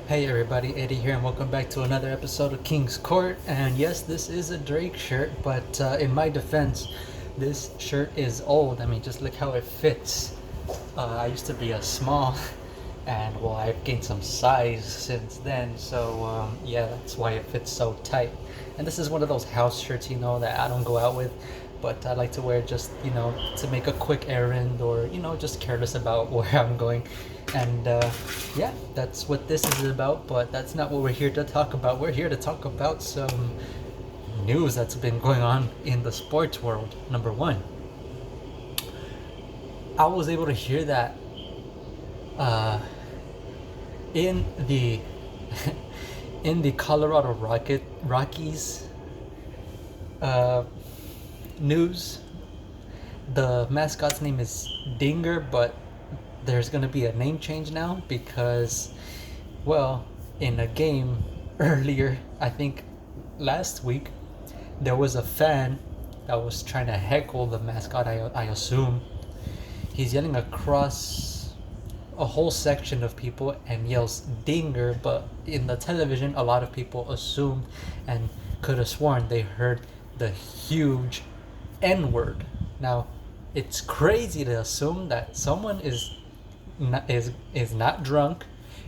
Hey everybody, Eddie here, and welcome back to another episode of King's Court. And yes, this is a Drake shirt, but in my defense, this shirt is old. I mean, just look how it fits. I used to be a small, and well, I've gained some size since then, so yeah, that's why it fits so tight. And this is one of those house shirts, that I don't go out with, but I like to wear just, to make a quick errand or, just careless about where I'm going. And yeah, that's what this is about, but that's not what we're here to talk about. We're here to talk about some news that's been going on in the sports world. Number one, I was able to hear that in the in the Colorado Rockies news, the mascot's name is Dinger, but there's going to be a name change now because, well, in a game earlier, I think last week, there was a fan that was trying to heckle the mascot, I assume. He's yelling across a whole section of people and yells Dinger, but in the television, a lot of people assumed and could have sworn they heard the huge N word. Now, it's crazy to assume that someone is not drunk,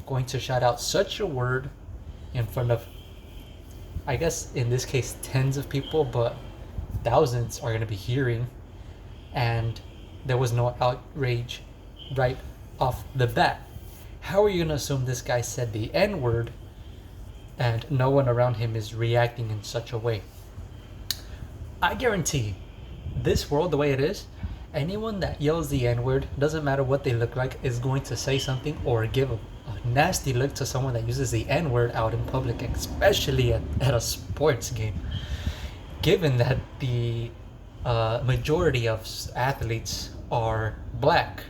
going to shout out such a word in front of, I guess in this case, tens of people, but thousands are going to be hearing, and there was no outrage right off the bat. How are you going to assume this guy said the N word and no one around him is reacting in such a way? I guarantee this world, the way it is, anyone that yells the N-word, doesn't matter what they look like, is going to say something or give a nasty look to someone that uses the N-word out in public, especially at a sports game. Given that the majority of athletes are black,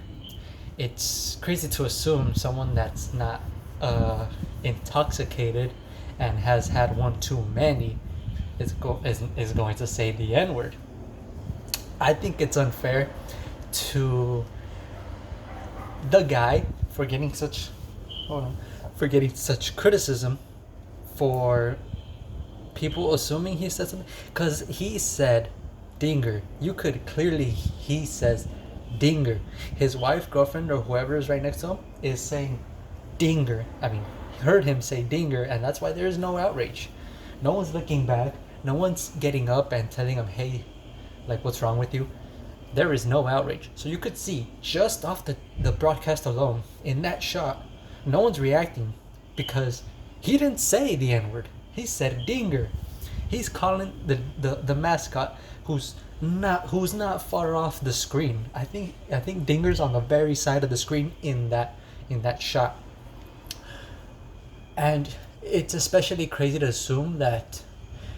it's crazy to assume someone that's not intoxicated and has had one too many is going to say the N-word. I think it's unfair to the guy for getting such criticism for people assuming he said something, because he said Dinger. You could clearly, he says Dinger. His wife, girlfriend, or whoever is right next to him is saying Dinger. I mean, heard him say Dinger, and that's why there is no outrage. No one's looking back. No one's getting up and telling him, hey, like, what's wrong with you? There is no outrage. So you could see just off the broadcast alone, in that shot, no one's reacting because he didn't say the N-word. He said Dinger. He's calling the mascot who's not far off the screen. I think Dinger's on the very side of the screen in that shot. And it's especially crazy to assume that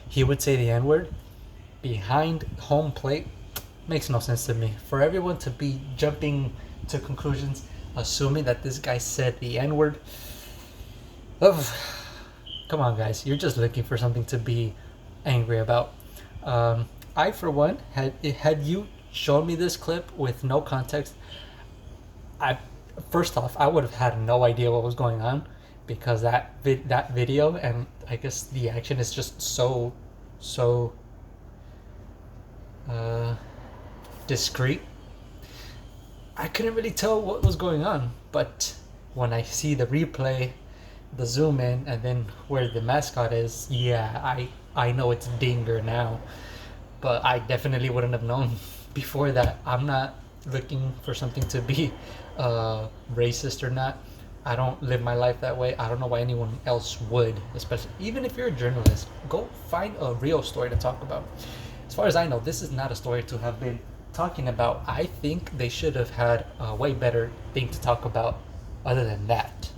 he would say the N-word behind home plate. Makes no sense to me. For everyone to be jumping to conclusions, assuming that this guy said the N-word. Come on, guys. You're just looking for something to be angry about. I, for one, had you shown me this clip with no context, first off, I would have had no idea what was going on, because that video and I guess the action is just so discreet. I couldn't really tell what was going on, but when I see the replay, the zoom in, and then where the mascot is, yeah, I know it's Dinger now, but I definitely wouldn't have known before that. I'm not looking for something to be racist or not. I don't live my life that way. I don't know why anyone else would, especially even if you're a journalist. Go find a real story to talk about. As far as I know, this is not a story to have been talking about. I think they should have had a way better thing to talk about other than that.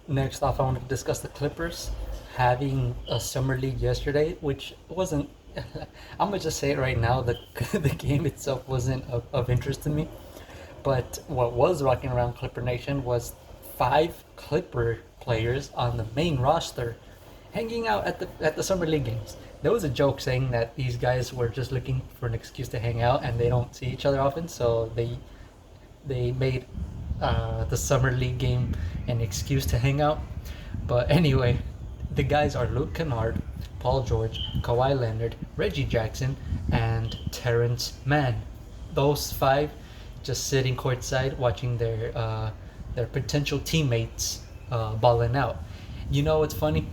Next off, I want to discuss the Clippers having a summer league yesterday, which wasn't I'm gonna just say it right now, the game itself wasn't of interest to me. But what was rocking around Clipper Nation was 5 Clipper players on the main roster hanging out at the summer league games. There was a joke saying that these guys were just looking for an excuse to hang out and they don't see each other often, so they made the summer league game an excuse to hang out. But anyway, the guys are Luke Kennard, Paul George, Kawhi Leonard, Reggie Jackson, and Terrence Mann. Those five just sitting courtside watching their potential teammates balling out. You know what's funny?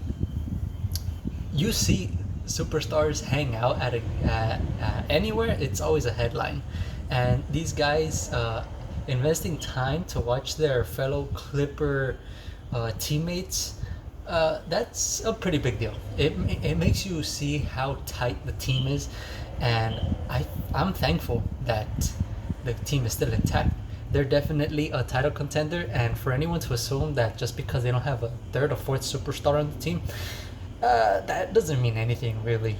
You see superstars hang out at anywhere, it's always a headline. And these guys investing time to watch their fellow Clipper teammates, that's a pretty big deal. It makes you see how tight the team is, and I'm thankful that the team is still intact. They're definitely a title contender, and for anyone to assume that just because they don't have a third or fourth superstar on the team, that doesn't mean anything really.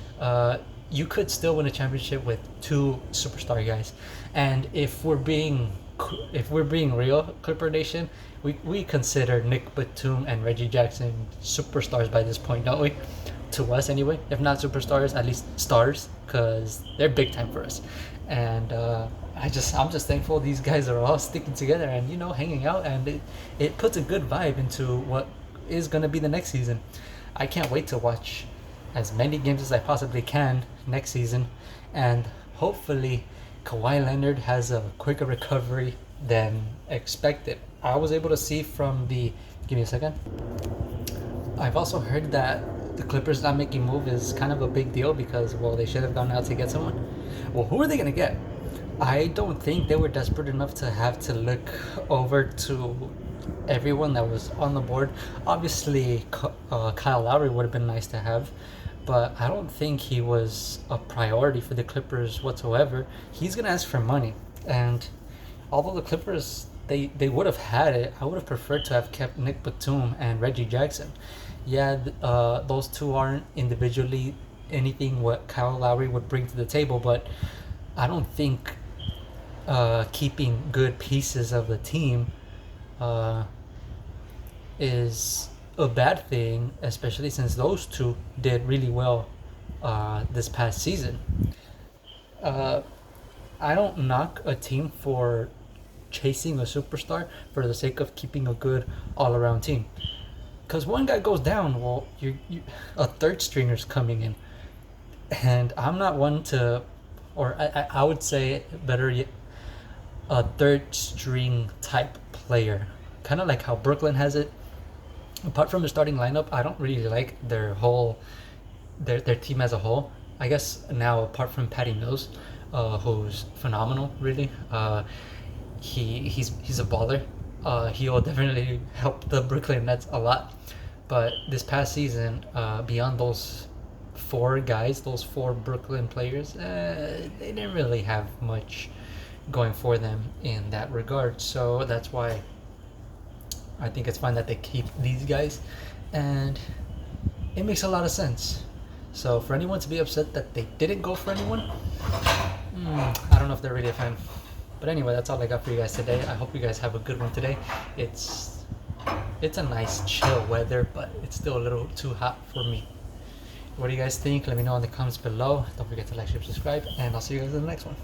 You could still win a championship with two superstar guys, and if we're being real, Clipper Nation, we consider Nick Batum and Reggie Jackson superstars by this point, don't we? To us, anyway. If not superstars, at least stars, because they're big time for us. And I'm just thankful these guys are all sticking together and hanging out, and it puts a good vibe into what is gonna be the next season. I can't wait to watch as many games as I possibly can next season, and hopefully Kawhi Leonard has a quicker recovery than expected. I was able to see from the. Give me a second. I've also heard that the Clippers not making move is kind of a big deal because, well, they should have gone out to get someone. Well, who are they gonna get? I don't think they were desperate enough to have to look over to everyone that was on the board. Obviously, Kyle Lowry would have been nice to have, but I don't think he was a priority for the Clippers whatsoever. He's gonna ask for money, and although the Clippers they would have had it, I would have preferred to have kept Nick Batum and Reggie Jackson. Yeah, those two aren't individually anything what Kyle Lowry would bring to the table, but I don't think keeping good pieces of the team is a bad thing, especially since those two did really well this past season. I don't knock a team for chasing a superstar for the sake of keeping a good all-around team. Because one guy goes down, well, a third stringer's coming in, and I'm not one to, or I would say better yet, a third string type player, kind of like how Brooklyn has it. Apart from the starting lineup, I don't really like their team as a whole. I guess now, apart from Patty Mills, who's phenomenal, really. He's a baller. He will definitely help the Brooklyn Nets a lot. But this past season, beyond those four guys, those four Brooklyn players, they didn't really have much going for them in that regard. So that's why I think it's fine that they keep these guys, and it makes a lot of sense. So for anyone to be upset that they didn't go for anyone, I don't know if they're really a fan. But anyway, that's all I got for you guys today. I hope you guys have a good one today. It's a nice chill weather, but it's still a little too hot for me. What do you guys think? Let me know in the comments below. Don't forget to like, share, subscribe, and I'll see you guys in the next one.